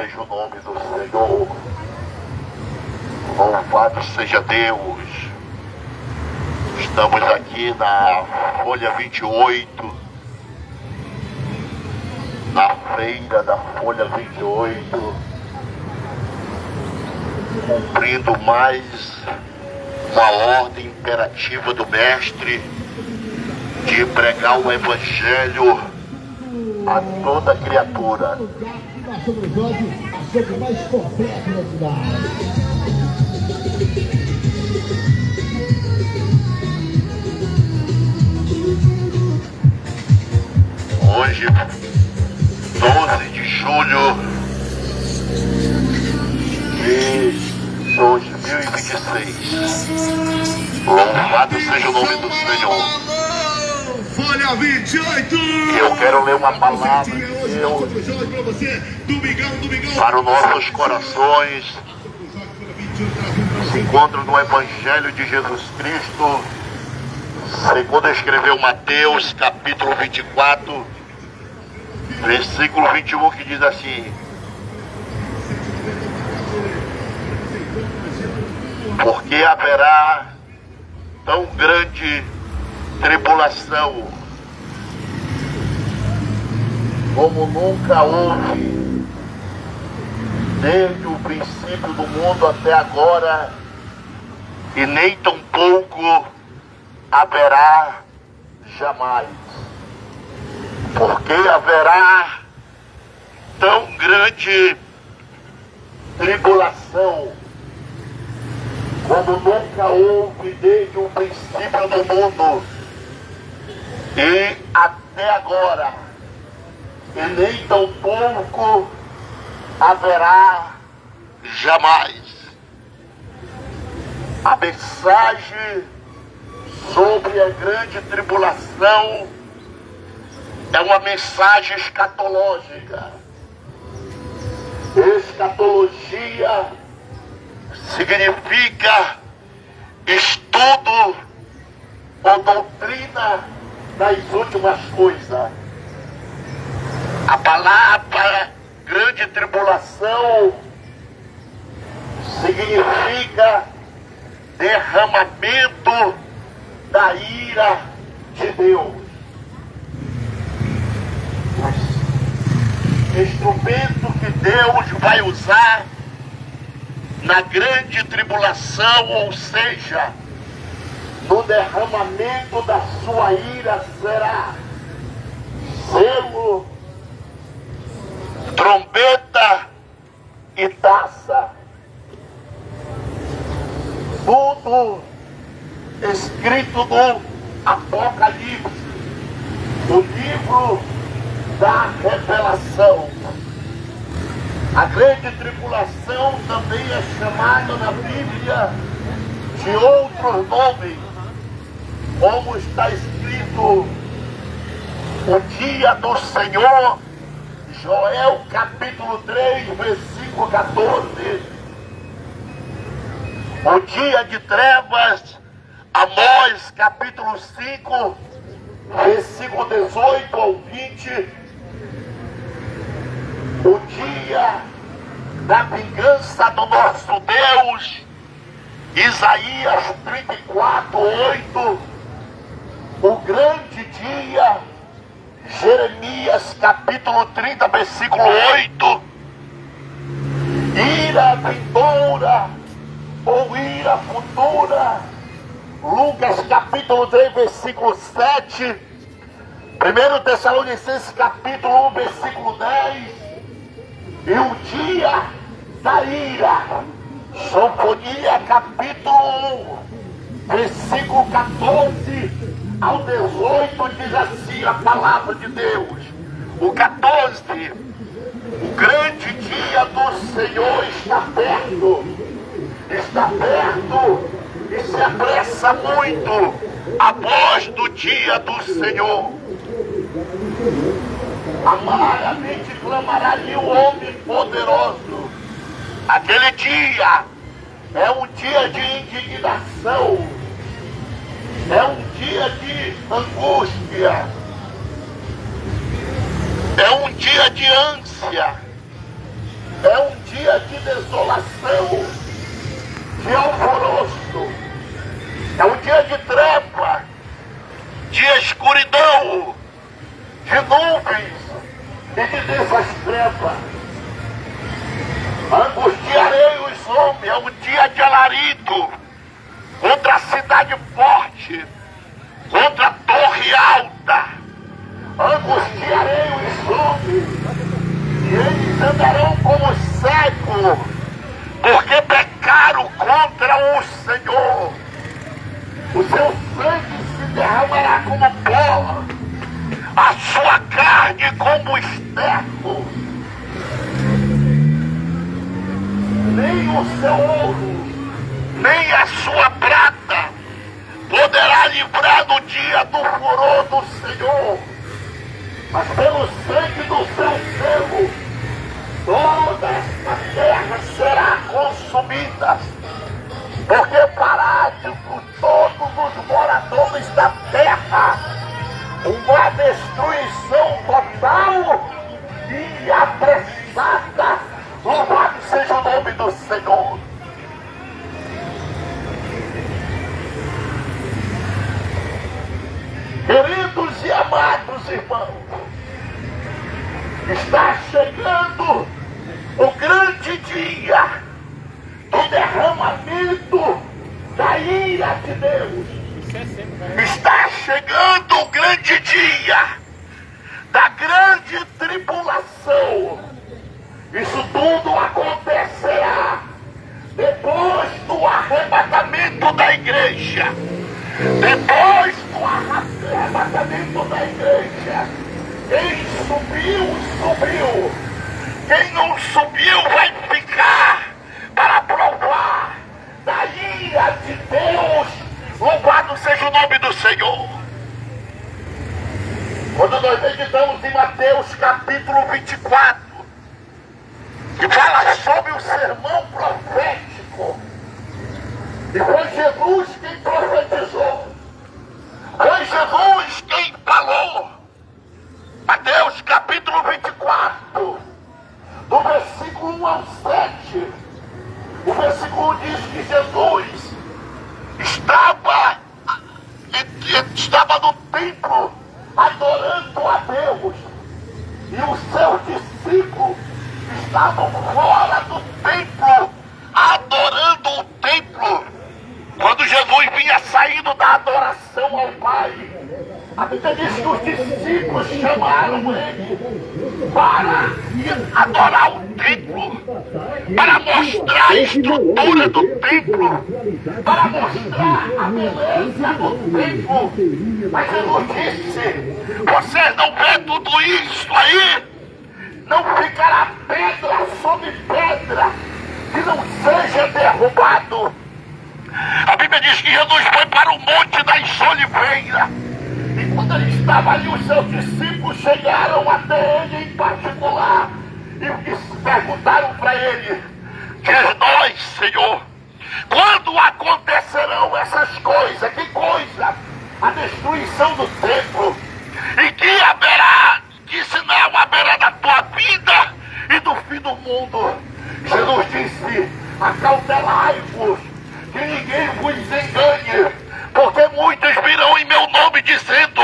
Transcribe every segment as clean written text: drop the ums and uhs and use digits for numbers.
seja o nome do Senhor. Louvado seja Deus. Estamos aqui na folha 28, na feira da folha 28, cumprindo mais uma ordem imperativa do Mestre de pregar o Evangelho a toda criatura. Hoje, 12 de julho de 2026. Louvado seja o nome do Senhor. Folha 28! Eu quero ler uma palavra de Deus para os nossos corações. Se encontra no Evangelho de Jesus Cristo, segundo escreveu Mateus, capítulo 24, versículo 21, que diz assim: porque haverá tão grande tribulação como nunca houve desde o princípio do mundo até agora, e nem tampouco haverá jamais. Porque haverá tão grande tribulação como nunca houve desde o princípio do mundo e até agora, e nem tampouco haverá jamais. A mensagem sobre a grande tribulação é uma mensagem escatológica. Escatologia significa estudo ou doutrina das últimas coisas. A palavra grande tribulação significa derramamento da ira de Deus. O instrumento que Deus vai usar na grande tribulação, ou seja, no derramamento da sua ira, será selo, trombeta e taça. Tudo escrito no Apocalipse, o livro da revelação. A grande tribulação também é chamada na Bíblia de outros nomes, como está escrito o dia do Senhor, Joel capítulo 3, versículo 14. O dia de trevas, Amós capítulo 5, versículo 18 ao 20. O dia da vingança do nosso Deus, Isaías 34, 8. O grande dia, Jeremias capítulo 30, versículo 8. Ira vindoura ou ira futura, Lucas capítulo 3, versículo 7. 1 Tessalonicenses capítulo 1, versículo 10. E o dia da ira, Sofonia capítulo 1, versículo 14 ao 18, diz assim a palavra de Deus. O 14, o grande dia do Senhor está perto e se apressa muito a voz do dia do Senhor. Amaramente clamará-lhe o homem poderoso. Aquele dia é um dia de indignação, é um dia de angústia, é um dia de ânsia, É um dia de desolação, de alvoroço. É um dia de treva, de escuridão, de nuvens e de dessas trevas. Angustiarei os homens, é um dia de alarido contra a cidade forte, contra a torre alta. Angustiarei os homens e eles andarão como cegos, porque pecaram contra o Senhor. O seu sangue se derramará como pó, a sua carne como esterco. Nem o seu ouro, nem a sua prata poderá livrar no dia do furor do Senhor. Mas pelo sangue do seu servo, toda esta terra será consumida. Porque parático todos os moradores da terra, uma destruição total e apressada. Louvado seja o nome do Senhor. Queridos e amados irmãos, está chegando o grande dia do derramamento da ira de Deus. Está chegando o grande dia da grande tribulação. Isso tudo acontecerá depois do arrebatamento da igreja. Depois do arrebatamento da igreja, quem subiu, subiu. Quem não subiu vai ficar para provar da ira de Deus. Louvado seja o nome do Senhor. Quando nós meditamos em Mateus capítulo 24, que fala sobre o sermão profético, e foi Jesus quem profetizou, foi Jesus quem falou. Mateus capítulo 24, do versículo 1 ao 7, o versículo 1 diz que Jesus estava no templo adorando a Deus, e os seus discípulos estavam fora do templo, adorando o templo. Quando Jesus vinha saindo da adoração ao Pai, a Bíblia diz que os discípulos chamaram ele para ir adorar o templo, para mostrar a estrutura do templo, para mostrar a beleza do templo. Mas Jesus disse: vocês não vê tudo isso aí? Não ficará pedra sobre pedra que não seja derrubado. A Bíblia diz que Jesus foi para o Monte das Oliveiras. E quando ele estava ali, os seus discípulos chegaram até ele em particular e perguntaram para ele: diz nós, Senhor, quando acontecerão essas coisas? Que coisa? A destruição do templo. E que haverá, que sinal haverá da tua vida e do fim do mundo? Jesus disse: acautelai-vos, que ninguém vos engane, porque muitos virão em meu nome dizendo: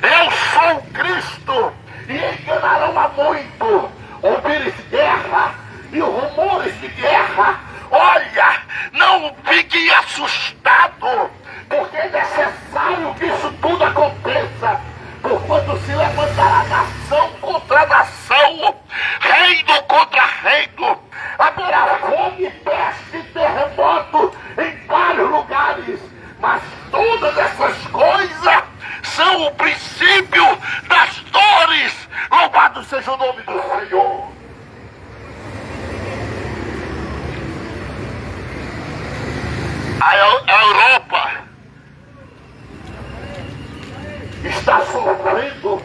eu sou o Cristo, e enganarão a muito. Ouvires guerra e rumores de guerra. Olha, não fiquem assustados, porque é necessário que isso tudo aconteça. Porquanto se levantará nação contra nação, reino contra reino. Haverá fome, peste e terremoto em vários lugares. Mas todas essas coisas são o princípio das dores. Louvado seja o nome do Senhor. A Europa está sofrendo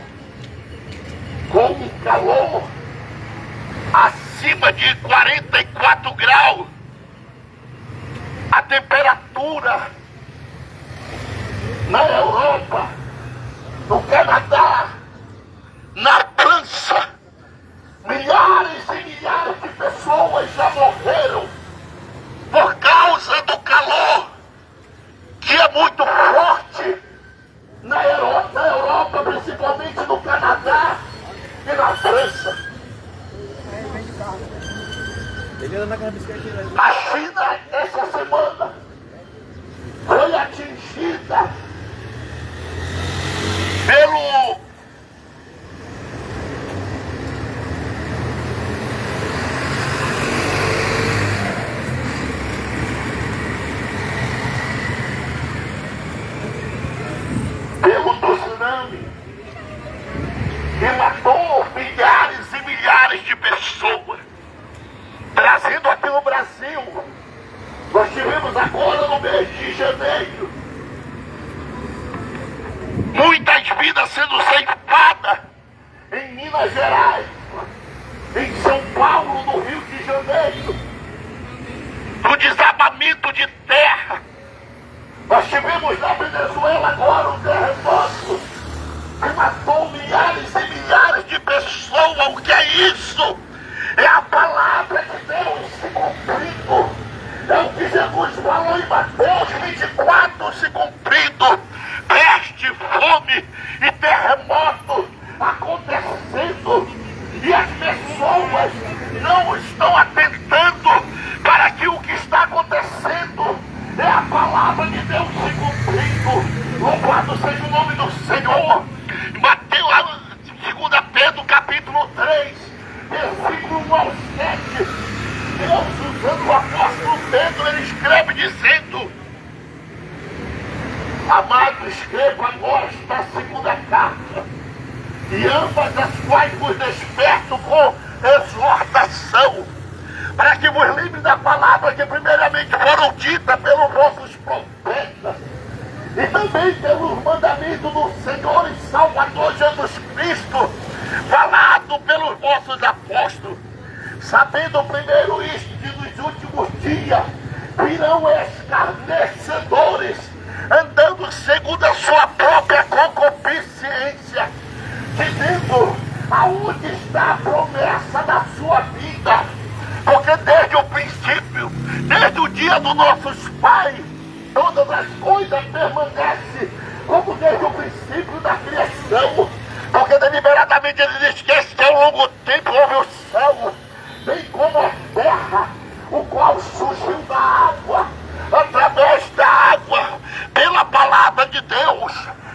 com um calor acima de 44 graus. A temperatura na Europa, no Canadá, na França, milhares e milhares de pessoas A China, essa semana, foi atingida pelo tsunami que matou milhares e milhares de pessoas. Trazendo aqui no Brasil, nós tivemos agora no mês de janeiro muitas vidas sendo ceifadas em Minas Gerais, em São Paulo, no Rio de Janeiro, no desabamento de terra. Nós tivemos na Venezuela agora um terremoto que matou milhares e milhares de pessoas. O que é isso? É a palavra de Deus se cumprindo. É o que Jesus falou em Mateus 24 se cumprindo. Peste, fome e terremoto acontecendo. E as pessoas não estão atentando para que o que está acontecendo é a palavra de Deus se cumprindo. Louvado seja o nome do Senhor. Mateus, lá no 2 Pedro capítulo 3, versículo 1 ao 7, Deus, usando o apóstolo Pedro, ele escreve dizendo: amado, escreva agora esta segunda carta, e ambas as quais vos desperto com exortação, para que vos lembre da palavra que primeiramente foram ditas pelos vossos profetas, e também pelos mandamentos do Senhor e Salvador Jesus Cristo, falado pelos vossos apóstolos, sabendo primeiro isto, que nos últimos dias virão escarnecedores, andando segundo a sua própria concupiscência, dizendo: aonde está a promessa da sua vida? Porque desde o princípio, desde o dia dos nossos pais, todas as coisas permanecem como desde o princípio da criação. Porque deliberadamente eles esquecem que ao longo tempo houve o céu, bem como a terra, o qual surgiu da água, através da água, pela palavra de Deus,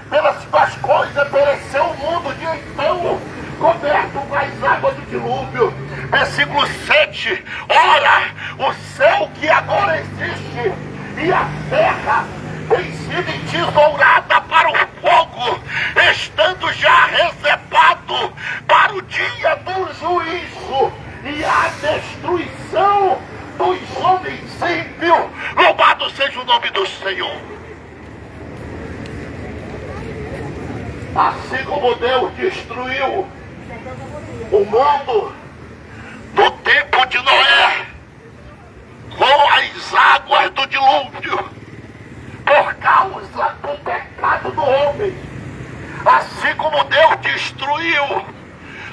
pelas suas coisas pereceu o mundo de então, coberto com as águas do dilúvio. Versículo 7, ora, o céu que agora existe e a terra tem sido entesourada para o fogo, estando já reservado para o dia do juízo e a destruição dos homens ímpios. Louvado seja o nome do Senhor. Assim como Deus destruiu o mundo no tempo de Noé com as águas do dilúvio, por causa do pecado do homem, assim como Deus destruiu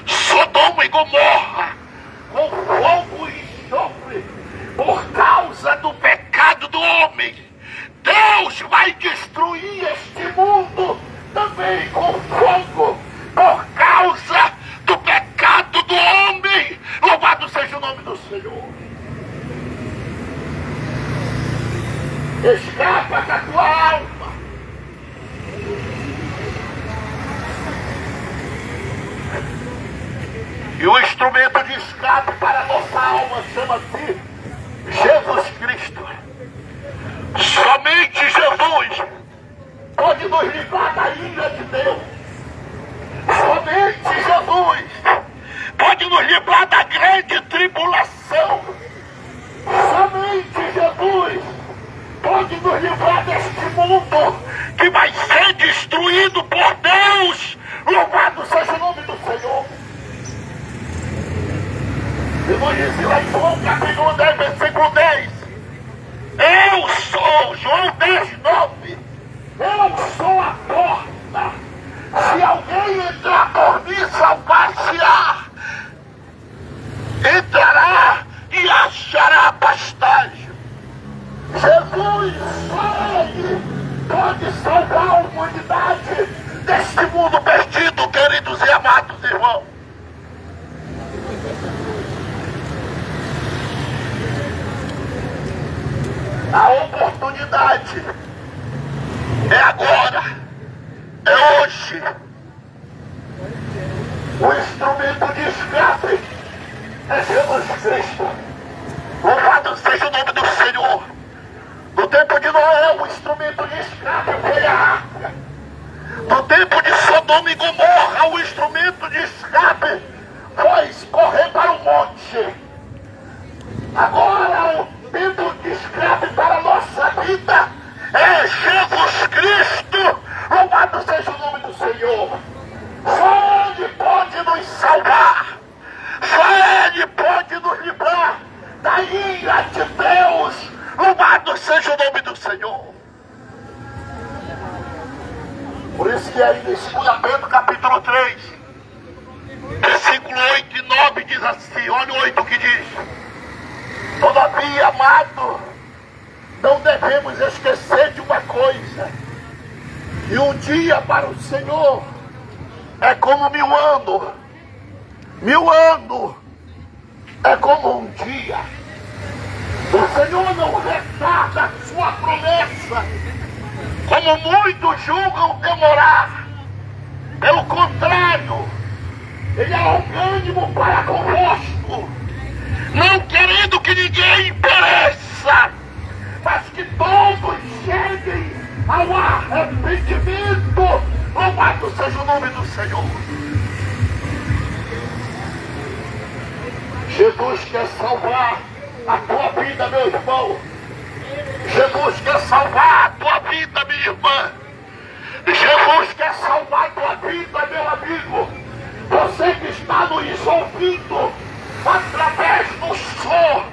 Sodoma e Gomorra com fogo e enxofre por causa do pecado do homem, Deus vai destruir este mundo também com fogo por causa do pecado do homem. Louvado seja o nome do Senhor. Escapa da tua alma. E o instrumento de escape para a nossa alma chama-se Jesus Cristo. Somente Jesus pode nos livrar da ira de Deus. Somente Jesus pode nos livrar da grande tribulação. Somente Jesus pode nos livrar deste mundo que vai ser destruído por Deus. Louvado seja o nome do Senhor. Jesus disse lá em João capítulo 10, versículo 10: eu sou, João 10, 9, eu sou a porta. Se alguém entrar por mim, salvar-se-á, entrará e achará pastagem. Jesus, só Ele pode salvar a humanidade deste mundo perdido, queridos e amados irmãos. oportunidade. É agora. É hoje. O instrumento de escape é Jesus Cristo. Louvado seja o nome do Senhor. No tempo de Noé, o instrumento de escape foi a arca. No tempo de Sodoma e Gomorra, o instrumento de escape foi correr para o monte. Agora, o tempo de escape para a nossa vida é Jesus Cristo. Louvado seja o nome do Senhor. Só Ele pode nos salvar. Só Ele pode nos livrar da ira de Deus. Louvado seja o nome do Senhor. Por isso que aí em 2 Pedro capítulo 3, versículo 8 e 9 diz assim, olha o 8 que diz: todavia, amado, não devemos esquecer de uma coisa, e um dia para o Senhor é como 1000 anos. 1000 anos é como um dia. O Senhor não retarda a sua promessa, como muitos julgam demorar. Pelo contrário, Ele é longânimo para convosco, não querendo que ninguém pereça, mas que todos cheguem ao arrependimento. Louvado seja o nome do Senhor. Jesus quer salvar a tua vida, meu irmão. Jesus quer salvar a tua vida, minha irmã. Jesus quer salvar a tua vida, meu amigo. Você que está nos ouvindo através do som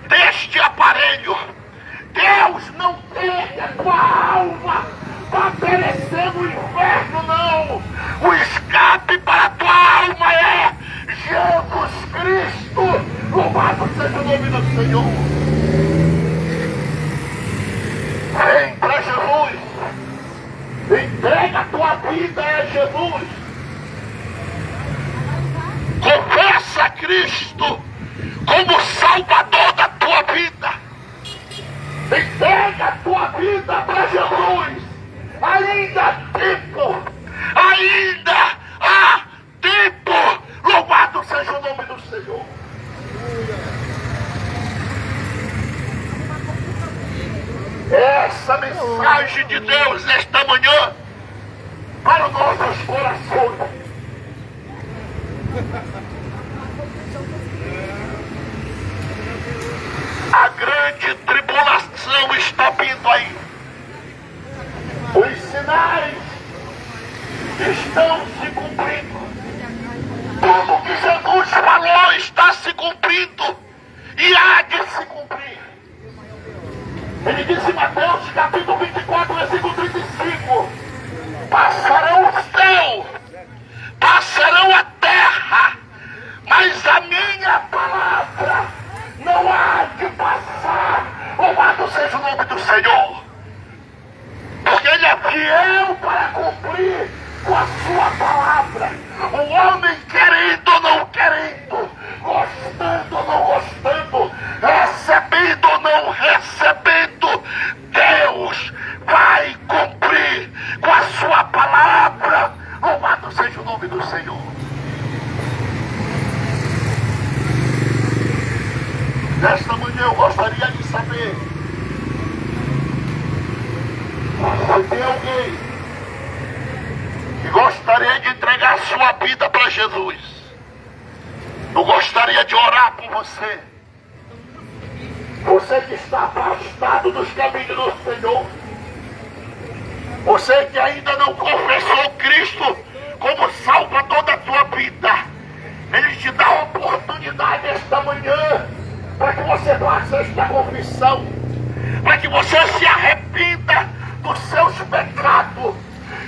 deste aparelho, Deus não quer a tua alma para perecer no inferno, não. O escape para a tua alma é Jesus Cristo. Louvado seja o nome do Senhor. Vem para Jesus. Entrega a tua vida a Jesus. Confessa a Cristo como Salvador da tua vida. Entrega a tua vida para Jesus. Ainda há tempo. Ainda há tempo. Louvado seja o nome do Senhor. Essa mensagem de Deus nesta manhã para os nossos corações. A grande tribulação está vindo aí. Os sinais estão se cumprindo. Tudo que Jesus falou está se cumprindo e há de se cumprir. Ele disse em Mateus capítulo 24, versículo 35: passarão o céu, passarão a terra, mas a minha palavra não há de passar. Louvado seja o nome do Senhor, porque Ele é fiel para cumprir com a sua palavra. O homem querendo ou não querendo, gostando ou não gostando, recebendo ou não recebendo, Deus vai cumprir com a sua palavra. Louvado seja o nome do Senhor. Nesta manhã eu gostaria de saber se tem alguém que gostaria de entregar a sua vida para Jesus. Eu gostaria de orar por você. Você que está afastado dos caminhos do Senhor. Você que ainda não confessou Cristo como Salvador da tua vida. Ele te dá a oportunidade esta manhã para que você faça esta confissão, para que você se arrependa dos seus pecados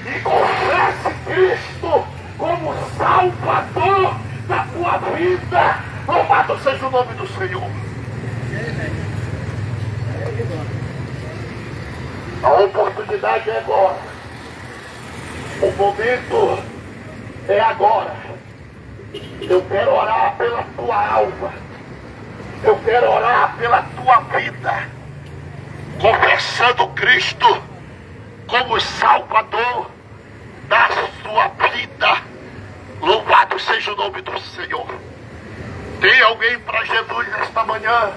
e confesse Cristo como Salvador da tua vida. Louvado seja o nome do Senhor. A oportunidade é agora. O momento é agora. Eu quero orar pela tua alma. Eu quero orar pela tua vida. Confessa confessando Cristo como Salvador da sua vida. Louvado seja o nome do Senhor. Tem alguém para Jesus nesta manhã?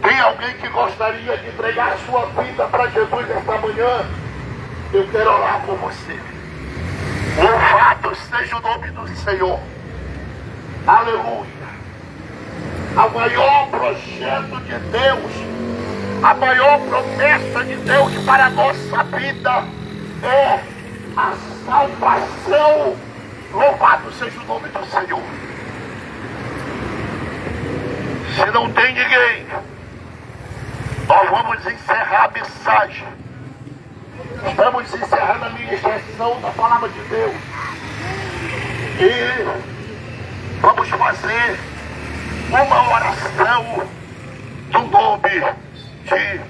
Tem alguém que gostaria de entregar sua vida para Jesus nesta manhã? Eu quero orar por você. Louvado seja o nome do Senhor. Aleluia. O maior projeto de Deus, a maior promessa de Deus para a nossa vida é a salvação. Louvado seja o nome do Senhor. Se não tem ninguém, nós vamos encerrar a mensagem. Estamos encerrando a ministração da palavra de Deus. E vamos fazer uma oração no nome de